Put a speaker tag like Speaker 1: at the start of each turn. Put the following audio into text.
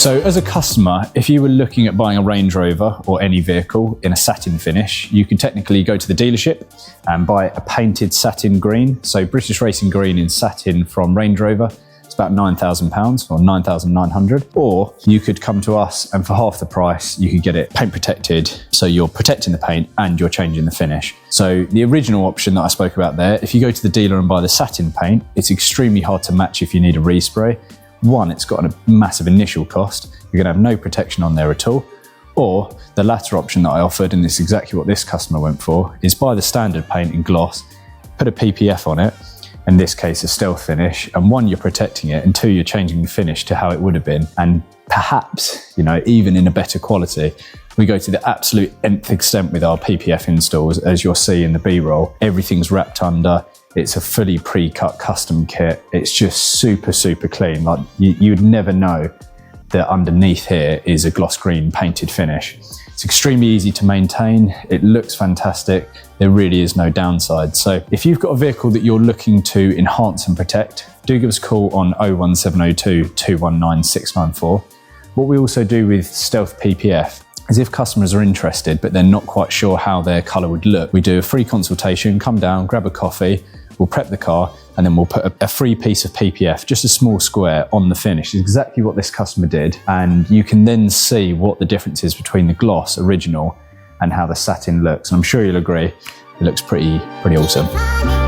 Speaker 1: So as a customer, if you were looking at buying a Range Rover or any vehicle in a satin finish, you could technically go to the dealership and buy a painted satin green. So British Racing Green in satin from Range Rover. It's about £9,000 or 9,900. Or you could come to us and for half the price, you could get it paint protected. So you're protecting the paint and you're changing the finish. So the original option that I spoke about there, if you go to the dealer and buy the satin paint, it's extremely hard to match if you need a respray. One, it's got a massive initial cost. You're gonna have no protection on there at all. Or the latter option that I offered, and this is exactly what this customer went for, is buy the standard paint in gloss, put a PPF on it, in this case a stealth finish, and one, you're protecting it, and two, you're changing the finish to how it would have been. And perhaps, you know, even in a better quality. We go to the absolute nth extent with our PPF installs, as you'll see in the B-roll. Everything's wrapped under. It's a fully pre-cut custom kit. It's just super, super clean. Like you'd never know that underneath here is a gloss green painted finish. It's extremely easy to maintain. It looks fantastic. There really is no downside. So if you've got a vehicle that you're looking to enhance and protect, do give us a call on 01702 219 694. What we also do with Stealth PPF is if customers are interested, but they're not quite sure how their colour would look, we do a free consultation, come down, grab a coffee, we'll prep the car, and then we'll put a free piece of PPF, just a small square, on the finish. It's exactly what this customer did. And you can then see what the difference is between the gloss original and how the satin looks. And I'm sure you'll agree, it looks pretty awesome.